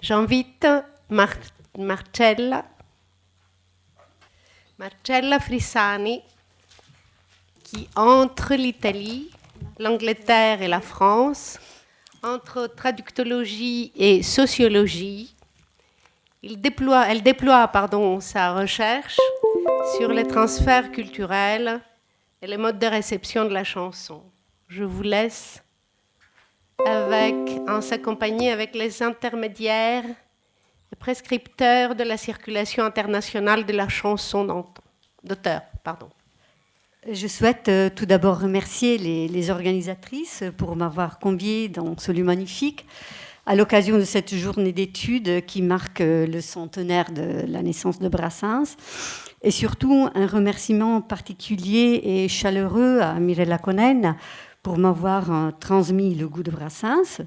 J'invite Marcella Frissani, qui, entre l'Italie, l'Angleterre et la France, entre traductologie et sociologie, elle déploie sa recherche sur les transferts culturels et les modes de réception de la chanson. Je vous laisse s'accompagner avec les intermédiaires et prescripteurs de la circulation internationale de la chanson d'auteur. Je souhaite tout d'abord remercier les organisatrices pour m'avoir conviée dans ce lieu magnifique à l'occasion de cette journée d'études qui marque le centenaire de la naissance de Brassens, et surtout un remerciement particulier et chaleureux à Mirella Conen pour m'avoir transmis le goût de Brassens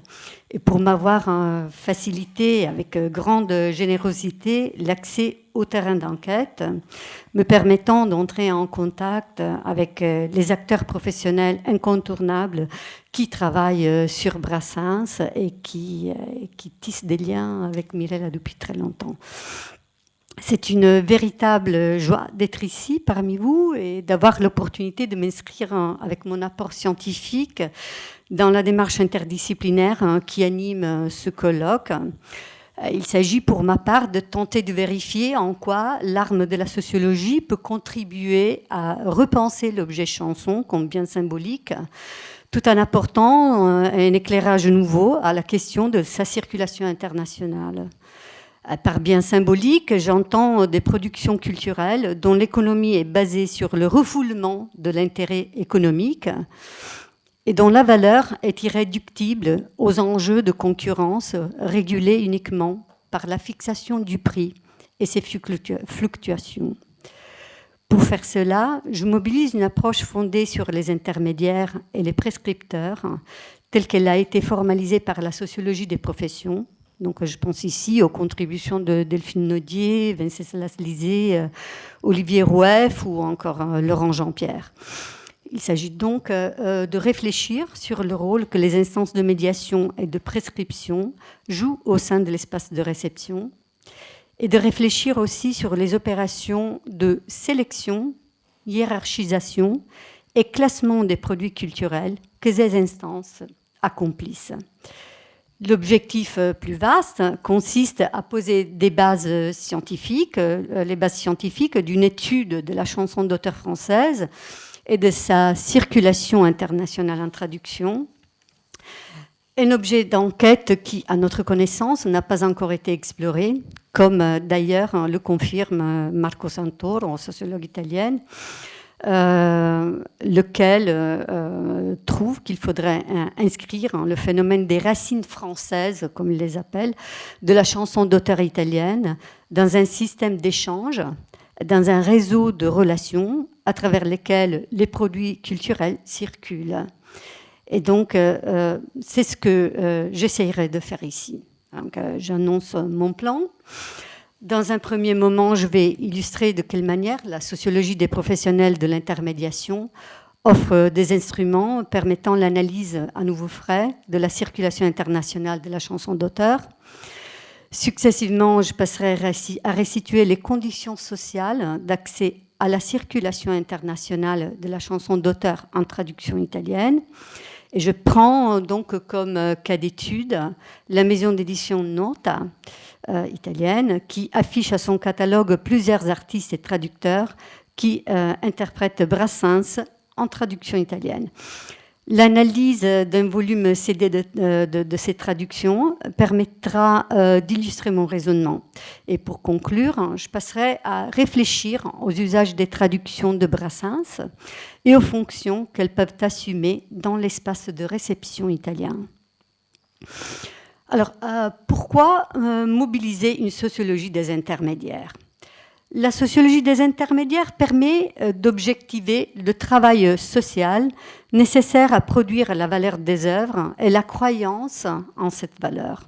et pour m'avoir facilité avec grande générosité l'accès au terrain d'enquête, me permettant d'entrer en contact avec les acteurs professionnels incontournables qui travaillent sur Brassens et qui tissent des liens avec Mirella depuis très longtemps. C'est une véritable joie d'être ici parmi vous et d'avoir l'opportunité de m'inscrire avec mon apport scientifique dans la démarche interdisciplinaire qui anime ce colloque. Il s'agit pour ma part de tenter de vérifier en quoi l'arme de la sociologie peut contribuer à repenser l'objet chanson comme bien symbolique, tout en apportant un éclairage nouveau à la question de sa circulation internationale. Par bien symbolique, j'entends des productions culturelles dont l'économie est basée sur le refoulement de l'intérêt économique et dont la valeur est irréductible aux enjeux de concurrence régulés uniquement par la fixation du prix et ses fluctuations. Pour faire cela, je mobilise une approche fondée sur les intermédiaires et les prescripteurs, telle qu'elle a été formalisée par la sociologie des professions. Donc, je pense ici aux contributions de Delphine Naudier, Venceslas Lisée, Olivier Roueff ou encore Laurent Jean-Pierre. Il s'agit donc de réfléchir sur le rôle que les instances de médiation et de prescription jouent au sein de l'espace de réception et de réfléchir aussi sur les opérations de sélection, hiérarchisation et classement des produits culturels que ces instances accomplissent. L'objectif plus vaste consiste à poser des bases scientifiques, les bases scientifiques d'une étude de la chanson d'auteur française et de sa circulation internationale en traduction. Un objet d'enquête qui, à notre connaissance, n'a pas encore été exploré, comme d'ailleurs le confirme Marco Santoro, sociologue italienne, lequel trouve qu'il faudrait inscrire le phénomène des racines françaises, comme il les appelle, de la chanson d'auteur italienne dans un système d'échange, dans un réseau de relations à travers lesquelles les produits culturels circulent. Et donc, c'est ce que j'essayerai de faire ici. Donc, j'annonce mon plan. Dans un premier moment, je vais illustrer de quelle manière la sociologie des professionnels de l'intermédiation offre des instruments permettant l'analyse à nouveau frais de la circulation internationale de la chanson d'auteur. Successivement, je passerai à restituer les conditions sociales d'accès à la circulation internationale de la chanson d'auteur en traduction italienne. Et je prends donc comme cas d'étude la maison d'édition Nota, italienne, qui affiche à son catalogue plusieurs artistes et traducteurs qui interprètent Brassens en traduction italienne. L'analyse d'un volume CD de ces traductions permettra d'illustrer mon raisonnement. Et pour conclure, je passerai à réfléchir aux usages des traductions de Brassens et aux fonctions qu'elles peuvent assumer dans l'espace de réception italien. Alors, pourquoi mobiliser une sociologie des intermédiaires ? La sociologie des intermédiaires permet d'objectiver le travail social nécessaire à produire la valeur des œuvres et la croyance en cette valeur.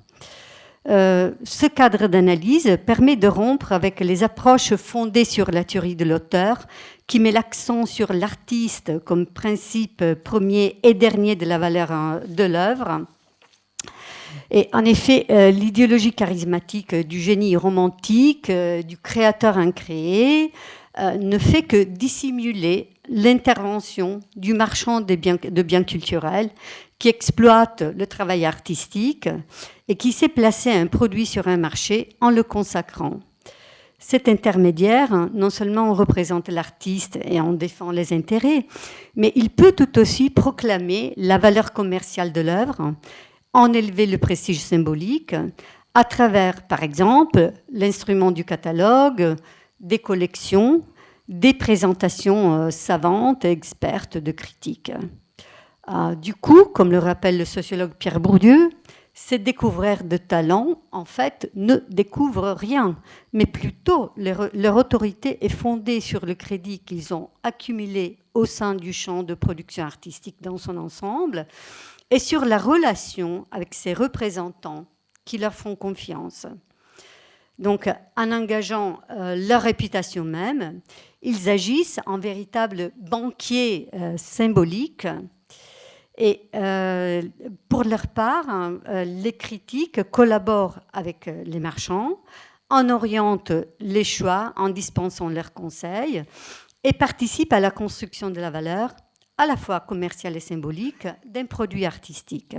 Ce cadre d'analyse permet de rompre avec les approches fondées sur la théorie de l'auteur, qui met l'accent sur l'artiste comme principe premier et dernier de la valeur de l'œuvre, Et en effet, l'idéologie charismatique du génie romantique, du créateur incréé, ne fait que dissimuler l'intervention du marchand de biens culturels qui exploite le travail artistique et qui sait placer un produit sur un marché en le consacrant. Cet intermédiaire, non seulement représente l'artiste et en défend les intérêts, mais il peut tout aussi proclamer la valeur commerciale de l'œuvre, en élever le prestige symbolique à travers, par exemple, l'instrument du catalogue, des collections, des présentations savantes et expertes de critiques. Du coup, comme le rappelle le sociologue Pierre Bourdieu, ces découvreurs de talent, en fait, ne découvrent rien, mais plutôt leur autorité est fondée sur le crédit qu'ils ont accumulé au sein du champ de production artistique dans son ensemble et sur la relation avec ces représentants qui leur font confiance. Donc, en engageant leur réputation même, ils agissent en véritables banquiers symboliques. Et pour leur part, les critiques collaborent avec les marchands, en orientent les choix en dispensant leurs conseils et participent à la construction de la valeur, à la fois commerciale et symbolique, d'un produit artistique.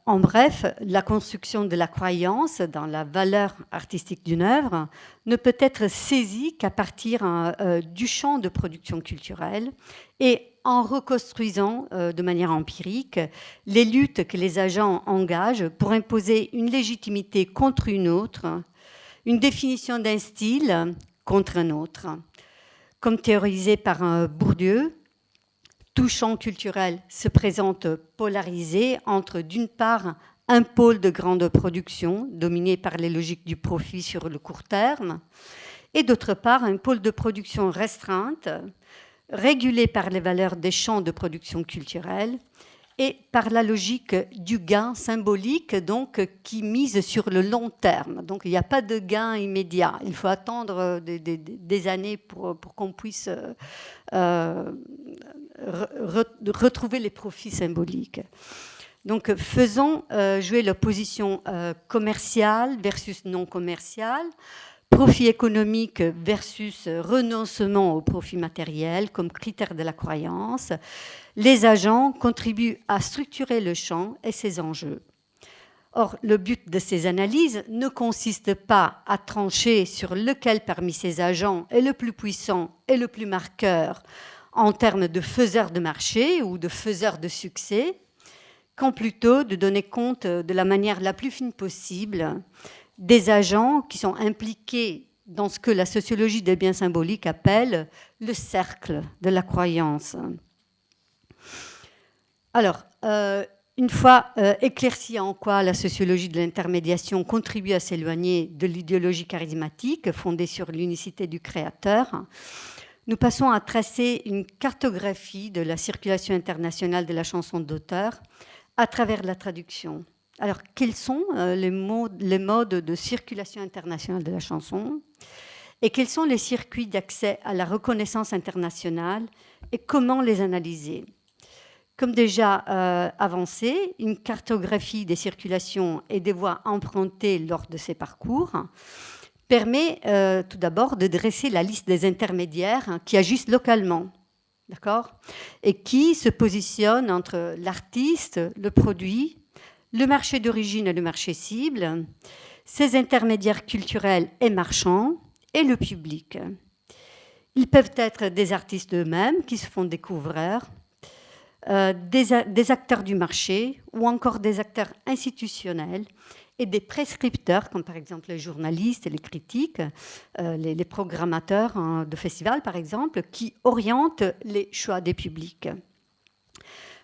En bref, la construction de la croyance dans la valeur artistique d'une œuvre ne peut être saisie qu'à partir du champ de production culturelle et en reconstruisant de manière empirique les luttes que les agents engagent pour imposer une légitimité contre une autre, une définition d'un style contre un autre. Comme théorisé par Bourdieu, tout champ culturel se présente polarisé entre, d'une part, un pôle de grande production dominé par les logiques du profit sur le court terme, et d'autre part, un pôle de production restreinte, régulé par les valeurs des champs de production culturelle et par la logique du gain symbolique, donc, qui mise sur le long terme. Donc il n'y a pas de gain immédiat. Il faut attendre des années pour qu'on puisse retrouver les profits symboliques. Donc faisons jouer l'opposition commerciale versus non commerciale, profit économique versus renoncement au profit matériel comme critère de la croyance. Les agents contribuent à structurer le champ et ses enjeux. Or, le but de ces analyses ne consiste pas à trancher sur lequel parmi ces agents est le plus puissant et le plus marqueur en termes de faiseur de marché ou de faiseur de succès, qu'en plutôt de donner compte de la manière la plus fine possible des agents qui sont impliqués dans ce que la sociologie des biens symboliques appelle le cercle de la croyance. Alors, une fois éclairci en quoi la sociologie de l'intermédiation contribue à s'éloigner de l'idéologie charismatique fondée sur l'unicité du créateur, nous passons à tracer une cartographie de la circulation internationale de la chanson d'auteur à travers la traduction. Alors, quels sont les modes de circulation internationale de la chanson et quels sont les circuits d'accès à la reconnaissance internationale et comment les analyser? Comme déjà avancé, une cartographie des circulations et des voies empruntées lors de ces parcours permet tout d'abord de dresser la liste des intermédiaires qui agissent localement, d'accord, et qui se positionnent entre l'artiste, le produit, le marché d'origine et le marché cible, ces intermédiaires culturels et marchands, et le public. Ils peuvent être des artistes eux-mêmes qui se font découvreurs, des acteurs du marché ou encore des acteurs institutionnels et des prescripteurs, comme par exemple les journalistes et les critiques, les programmateurs de festivals par exemple, qui orientent les choix des publics.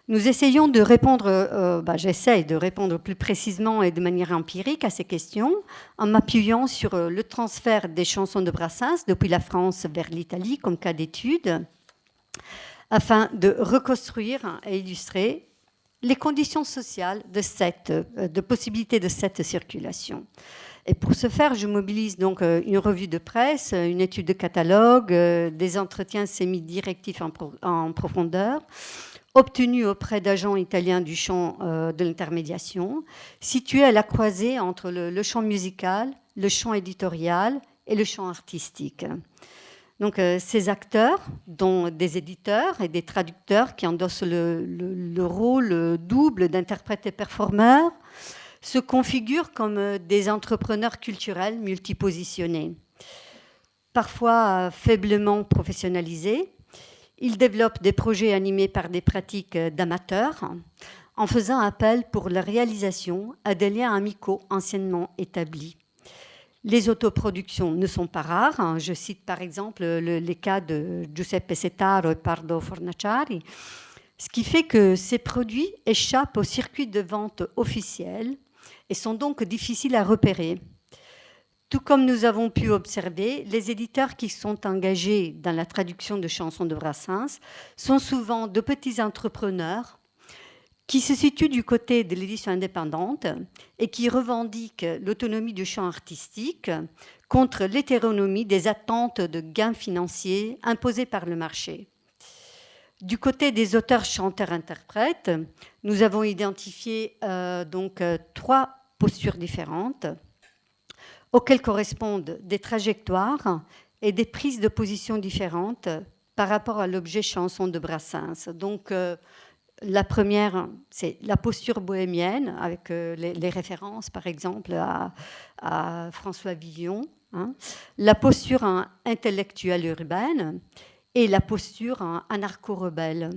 Nous essayons de répondre, j'essaye de répondre plus précisément et de manière empirique à ces questions en m'appuyant sur le transfert des chansons de Brassens depuis la France vers l'Italie comme cas d'étude, afin de reconstruire et illustrer les conditions sociales de possibilité de cette circulation. Et pour ce faire, je mobilise donc une revue de presse, une étude de catalogue, des entretiens semi-directifs en profondeur, obtenu auprès d'agents italiens du champ de l'intermédiation, situé à la croisée entre le champ musical, le champ éditorial et le champ artistique. Donc, ces acteurs, dont des éditeurs et des traducteurs qui endossent le rôle double d'interprètes et performeurs, se configurent comme des entrepreneurs culturels multipositionnés. Parfois faiblement professionnalisés, ils développent des projets animés par des pratiques d'amateurs, en faisant appel pour la réalisation à des liens amicaux anciennement établis. Les autoproductions ne sont pas rares. Je cite par exemple les cas de Giuseppe Setaro et Pardo Fornaciari, ce qui fait que ces produits échappent au circuit de vente officiel et sont donc difficiles à repérer. Tout comme nous avons pu observer, les éditeurs qui sont engagés dans la traduction de chansons de Brassens sont souvent de petits entrepreneurs qui se situent du côté de l'édition indépendante et qui revendiquent l'autonomie du champ artistique contre l'hétéronomie des attentes de gains financiers imposées par le marché. Du côté des auteurs, chanteurs, interprètes, nous avons identifié trois postures différentes auxquelles correspondent des trajectoires et des prises de position différentes par rapport à l'objet chanson de Brassens. Donc, la première, c'est la posture bohémienne, avec les références, par exemple, à François Villon, hein, la posture intellectuelle urbaine et la posture anarcho-rebelle.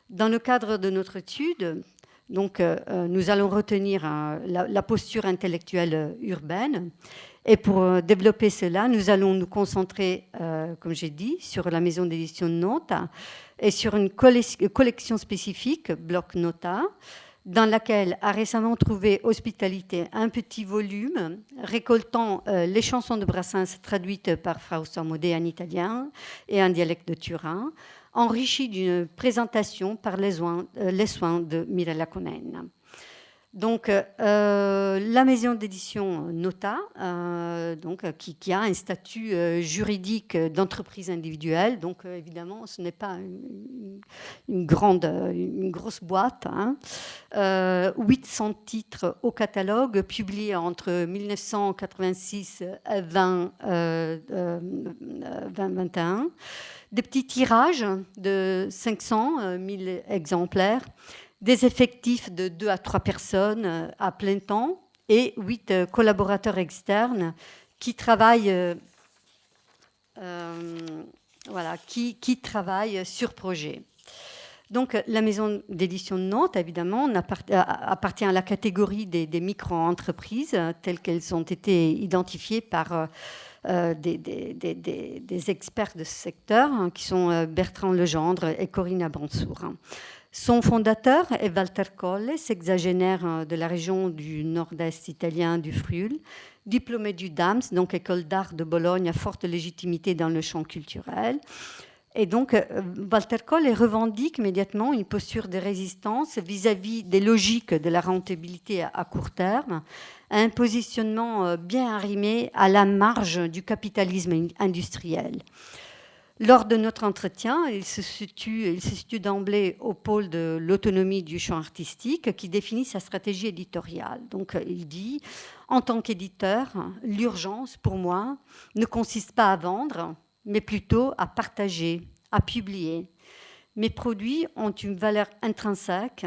Dans le cadre de notre étude, donc, nous allons retenir la posture intellectuelle urbaine. Et pour développer cela, nous allons nous concentrer, comme j'ai dit, sur la maison d'édition Nota et sur une collection spécifique, Bloc Nota, dans laquelle a récemment trouvé hospitalité un petit volume récoltant les chansons de Brassens traduites par Fausto Amodei en italien et en dialecte de Turin, enrichi d'une présentation par les soins de Mirella Conen. Donc, la maison d'édition Nota, qui a un statut juridique d'entreprise individuelle, donc évidemment, ce n'est pas une grosse boîte. 800 titres au catalogue, publiés entre 1986 et 2021. Des petits tirages de 500 000 exemplaires, des effectifs de 2 à 3 personnes à plein temps et 8 collaborateurs externes qui travaillent, qui travaillent sur projet. Donc, la maison d'édition Nantes, évidemment, appartient à la catégorie des micro-entreprises telles qu'elles ont été identifiées par des experts de ce secteur, hein, qui sont Bertrand Legendre et Corinna Bansour. Son fondateur est Walter Colle, sexagénaire de la région du nord-est italien du Friuli, diplômé du DAMS, donc École d'art de Bologne, à forte légitimité dans le champ culturel. Et donc, Walter Colle revendique immédiatement une posture de résistance vis-à-vis des logiques de la rentabilité à court terme, un positionnement bien arrimé à la marge du capitalisme industriel. Lors de notre entretien, il se situe d'emblée au pôle de l'autonomie du champ artistique qui définit sa stratégie éditoriale. Donc, il dit, en tant qu'éditeur, l'urgence, pour moi, ne consiste pas à vendre, mais plutôt à partager, à publier. Mes produits ont une valeur intrinsèque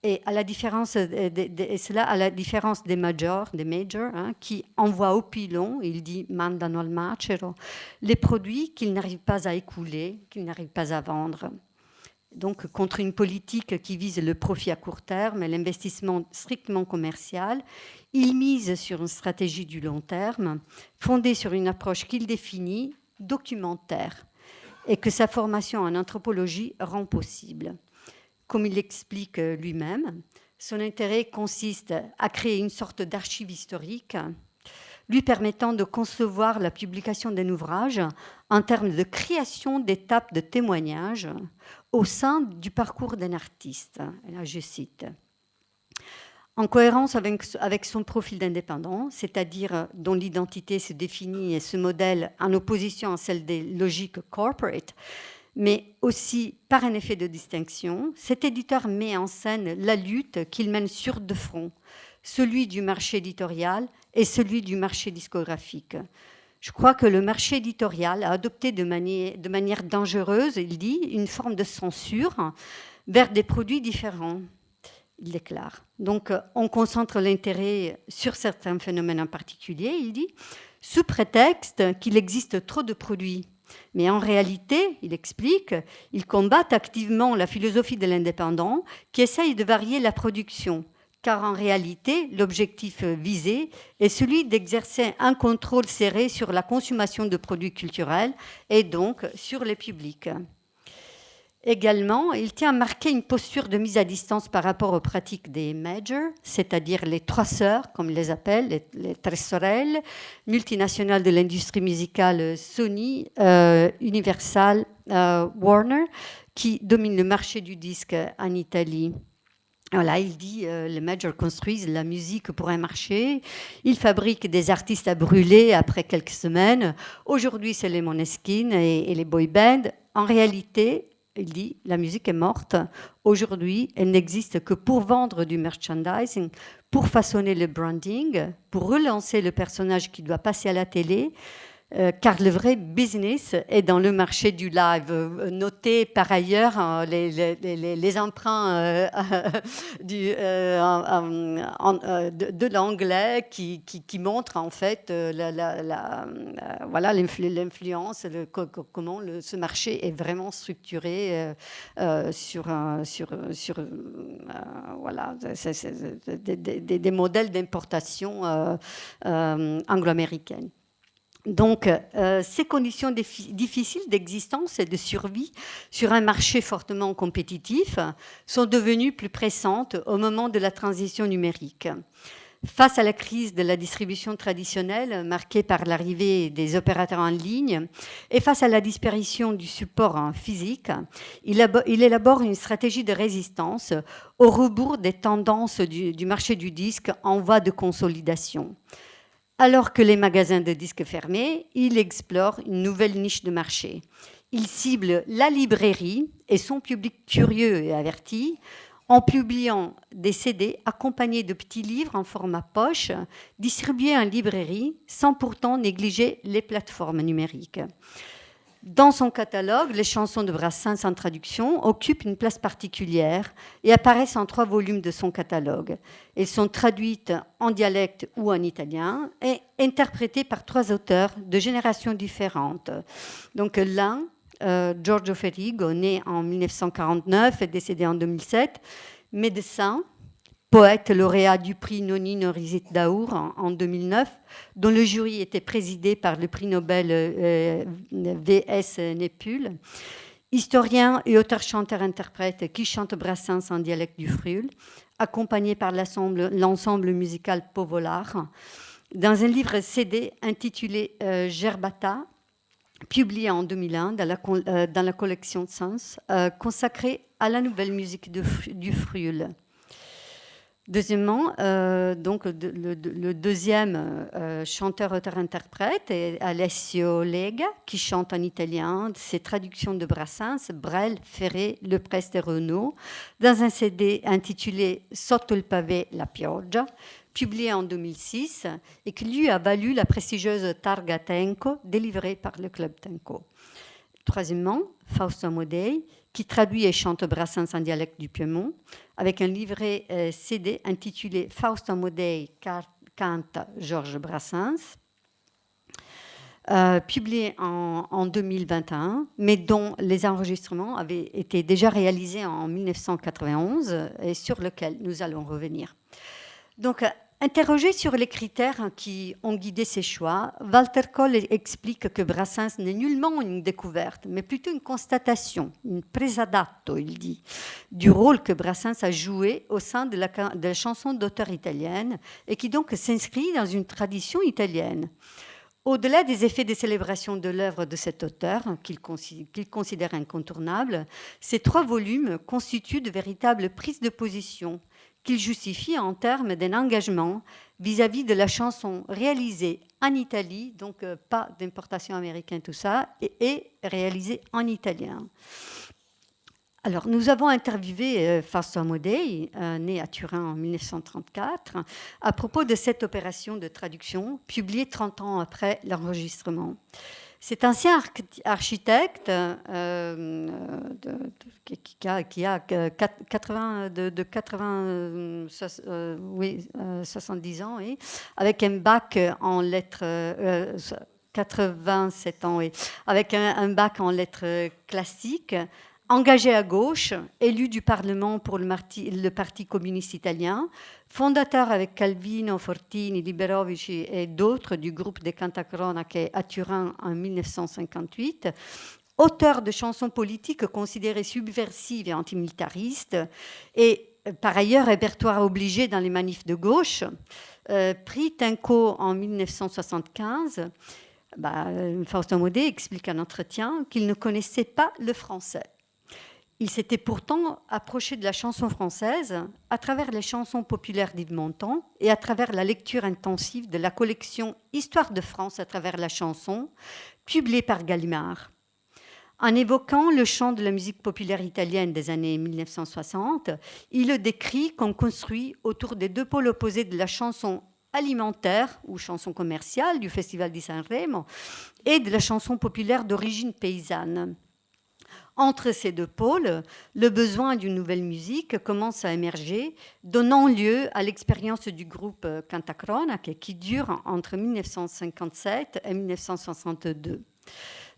et à la différence cela à la différence des majors, hein, qui envoient au pilon, il dit mandano al macero, les produits qu'ils n'arrivent pas à écouler, qu'ils n'arrivent pas à vendre. Donc, contre une politique qui vise le profit à court terme et l'investissement strictement commercial, il mise sur une stratégie du long terme, fondée sur une approche qu'il définit documentaire et que sa formation en anthropologie rend possible. Comme il l'explique lui-même, son intérêt consiste à créer une sorte d'archive historique lui permettant de concevoir la publication d'un ouvrage en termes de création d'étapes de témoignage au sein du parcours d'un artiste. Et là, je cite. En cohérence avec son profil d'indépendant, c'est-à-dire dont l'identité se définit et se modèle en opposition à celle des logiques corporate, Mais aussi, par un effet de distinction, cet éditeur met en scène la lutte qu'il mène sur deux fronts, celui du marché éditorial et celui du marché discographique. Je crois que le marché éditorial a adopté de manière dangereuse, il dit, une forme de censure vers des produits différents, il déclare. Donc, on concentre l'intérêt sur certains phénomènes en particulier, il dit, sous prétexte qu'il existe trop de produits. Mais en réalité, il explique, ils combattent activement la philosophie de l'indépendant qui essaye de varier la production, car en réalité, l'objectif visé est celui d'exercer un contrôle serré sur la consommation de produits culturels et donc sur les publics. Également, il tient à marquer une posture de mise à distance par rapport aux pratiques des majors, c'est-à-dire les trois sœurs, comme ils les appellent, les tres sorelles, multinationales de l'industrie musicale Sony, Universal, Warner, qui dominent le marché du disque en Italie. Voilà, il dit les majors construisent la musique pour un marché, ils fabriquent des artistes à brûler après quelques semaines. Aujourd'hui, c'est les Måneskin et les boy bands. En réalité, il dit, la musique est morte. Aujourd'hui, elle n'existe que pour vendre du merchandising, pour façonner le branding, pour relancer le personnage qui doit passer à la télé, car le vrai business est dans le marché du live. Notez par ailleurs les emprunts de l'anglais qui montrent en fait voilà, l'influence, comment ce marché est vraiment structuré sur voilà, des modèles d'importation anglo-américaines. Donc, ces conditions difficiles d'existence et de survie sur un marché fortement compétitif sont devenues plus pressantes au moment de la transition numérique. Face à la crise de la distribution traditionnelle marquée par l'arrivée des opérateurs en ligne et face à la disparition du support physique, il élabore une stratégie de résistance au rebours des tendances du marché du disque en voie de consolidation. Alors que les magasins de disques fermés, il explore une nouvelle niche de marché. Il cible la librairie et son public curieux et averti en publiant des CD accompagnés de petits livres en format poche, distribués en librairie sans pourtant négliger les plateformes numériques. Dans son catalogue, les chansons de Brassens en traduction occupent une place particulière et apparaissent en 3 volumes de son catalogue. Elles sont traduites en dialecte ou en italien et interprétées par 3 auteurs de générations différentes. Donc l'un, Giorgio Ferigo, né en 1949 et décédé en 2007, médecin, poète lauréat du prix Nonino Risitdaur en 2009, dont le jury était présidé par le prix Nobel V.S. Nepul, historien et auteur-chanteur-interprète qui chante Brassens en dialecte du Friul, accompagné par l'ensemble musical Povolar, dans un livre CD intitulé Gerbata, publié en 2001 dans la collection Sens, consacré à la nouvelle musique du Friul. Deuxièmement, donc le deuxième chanteur-auteur-interprète est Alessio Lega, qui chante en italien ses traductions de Brassens, Brel, Ferré, Le Prest et Renaud, dans un CD intitulé Sotto il pavé la pioggia, publié en 2006 et qui lui a valu la prestigieuse Targa Tenco, délivrée par le Club Tenco. Troisièmement, Fausto Amodei, qui traduit et chante Brassens en dialecte du Piémont, avec un livret CD intitulé Fausto Amodei canta Georges Brassens, publié en 2021, mais dont les enregistrements avaient été déjà réalisés en 1991 et sur lequel nous allons revenir. Donc, interrogé sur les critères qui ont guidé ses choix, Walter Kohl explique que Brassens n'est nullement une découverte, mais plutôt une constatation, une presadatto, il dit, du rôle que Brassens a joué au sein de la chanson d'auteur italienne et qui donc s'inscrit dans une tradition italienne. Au-delà des effets de célébration de l'œuvre de cet auteur, qu'il considère incontournable, ces 3 volumes constituent de véritables prises de position qu'il justifie en termes d'un engagement vis-à-vis de la chanson réalisée en Italie, donc pas d'importation américaine, tout ça, et réalisée en italien. Alors, nous avons interviewé Fausto Amodei, né à Turin en 1934, à propos de cette opération de traduction, publiée 30 ans après l'enregistrement. Cet ancien architecte qui a 70 ans, oui, avec un bac en lettres 87 ans, oui, avec un bac en lettres classiques, engagé à gauche, élu du Parlement pour le Parti communiste italien, fondateur avec Calvino, Fortini, Liberovici et d'autres du groupe des Cantacronache à Turin en 1958, auteur de chansons politiques considérées subversives et antimilitaristes, et par ailleurs répertoire obligé dans les manifs de gauche, prit Tinco en 1975. Fausto Amodei explique en entretien qu'il ne connaissait pas le français. Il s'était pourtant approché de la chanson française à travers les chansons populaires d'Yves Montand et à travers la lecture intensive de la collection Histoire de France à travers la chanson, publiée par Gallimard. En évoquant le chant de la musique populaire italienne des années 1960, il le décrit comme construit autour des deux pôles opposés de la chanson alimentaire ou chanson commerciale du Festival di Sanremo et de la chanson populaire d'origine paysanne. Entre ces deux pôles, le besoin d'une nouvelle musique commence à émerger, donnant lieu à l'expérience du groupe Cantacronache qui dure entre 1957 et 1962.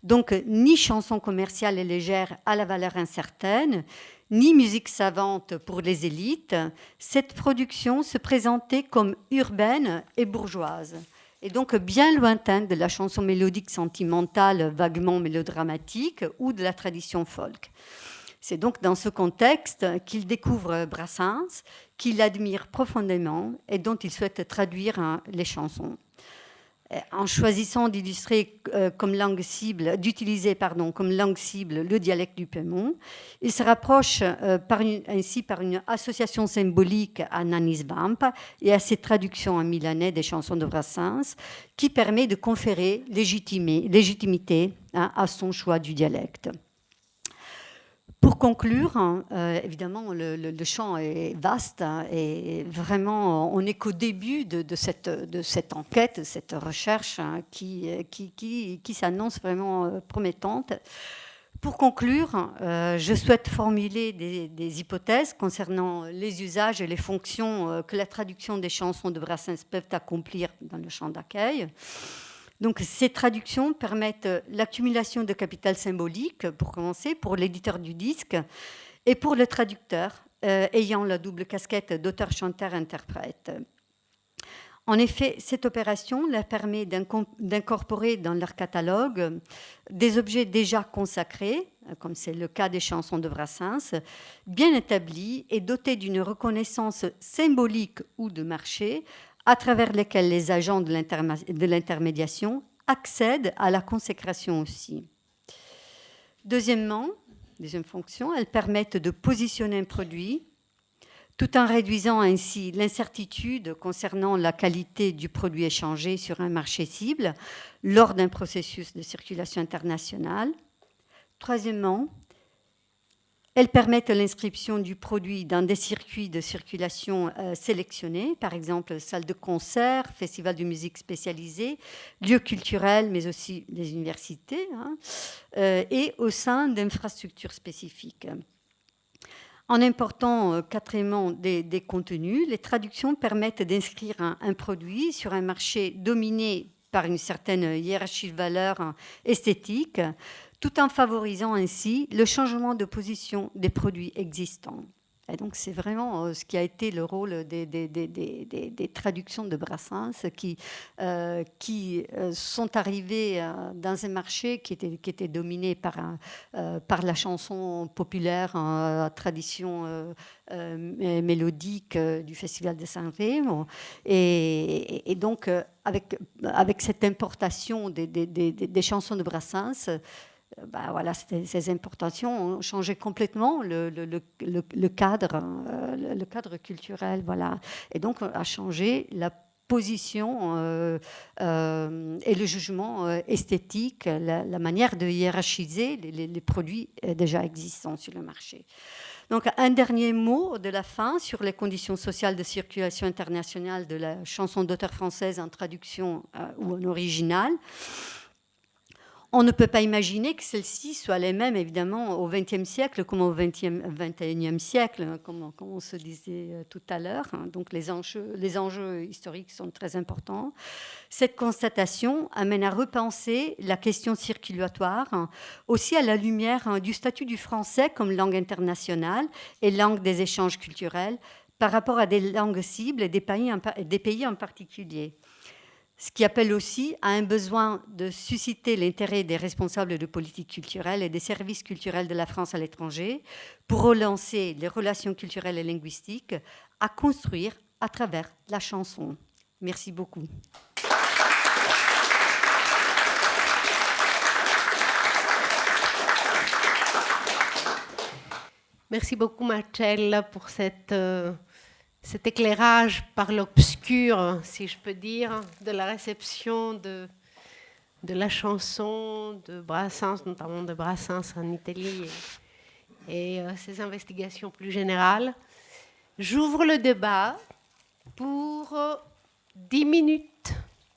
Donc, ni chanson commerciale et légère à la valeur incertaine, ni musique savante pour les élites, cette production se présentait comme urbaine et bourgeoise, et donc bien lointaine de la chanson mélodique sentimentale vaguement mélodramatique ou de la tradition folk. C'est donc dans ce contexte qu'il découvre Brassens, qu'il admire profondément et dont il souhaite traduire les chansons. En choisissant d'utiliser comme langue cible le dialecte du Piémont, il se rapproche ainsi par une association symbolique à Nanni Svamp et à ses traductions en milanais des chansons de Brassens, qui permet de conférer légitimité à son choix du dialecte. Pour conclure, évidemment, le champ est vaste et vraiment, on n'est qu'au début de cette enquête, cette recherche qui s'annonce vraiment promettante. Pour conclure, je souhaite formuler des hypothèses concernant les usages et les fonctions que la traduction des chansons de Brassens peuvent accomplir dans le champ d'accueil. Donc, ces traductions permettent l'accumulation de capital symbolique, pour commencer, pour l'éditeur du disque et pour le traducteur, ayant la double casquette d'auteur-chanteur-interprète. En effet, cette opération leur permet d'incorporer dans leur catalogue des objets déjà consacrés, comme c'est le cas des chansons de Brassens, bien établis et dotés d'une reconnaissance symbolique ou de marché, à travers lesquels les agents de l'intermédiation accèdent à la consécration aussi. Deuxième fonction, elles permettent de positionner un produit tout en réduisant ainsi l'incertitude concernant la qualité du produit échangé sur un marché cible lors d'un processus de circulation internationale. Troisièmement, elles permettent l'inscription du produit dans des circuits de circulation sélectionnés, par exemple salles de concert, festivals de musique spécialisés, lieux culturels, mais aussi les universités, et au sein d'infrastructures spécifiques. En important quatrièmement des contenus, les traductions permettent d'inscrire un produit sur un marché dominé par une certaine hiérarchie de valeurs esthétiques, tout en favorisant ainsi le changement de position des produits existants. Et donc, c'est vraiment ce qui a été le rôle des traductions de Brassens qui sont arrivées dans un marché qui était dominé par la chanson populaire à tradition mélodique du Festival de Sanremo. Et donc, avec cette importation des chansons de Brassens, voilà, ces importations ont changé complètement le cadre culturel. Voilà. Et donc, a changé la position et le jugement esthétique, la manière de hiérarchiser les produits déjà existants sur le marché. Donc, un dernier mot de la fin sur les conditions sociales de circulation internationale de la chanson d'auteur française en traduction ou en original. On ne peut pas imaginer que celles-ci soient les mêmes, évidemment, au XXe siècle comme au XXIe siècle, comme on se disait tout à l'heure. Donc, les enjeux historiques sont très importants. Cette constatation amène à repenser la question circulatoire, aussi à la lumière du statut du français comme langue internationale et langue des échanges culturels par rapport à des langues cibles et des pays en particulier. Ce qui appelle aussi à un besoin de susciter l'intérêt des responsables de politique culturelle et des services culturels de la France à l'étranger pour relancer les relations culturelles et linguistiques à construire à travers la chanson. Merci beaucoup. Merci beaucoup, Marcella, pour cet éclairage par l'obscur, si je peux dire, de la réception de la chanson de Brassens, notamment de Brassens en Italie, et ces investigations plus générales. J'ouvre le débat pour 10 minutes.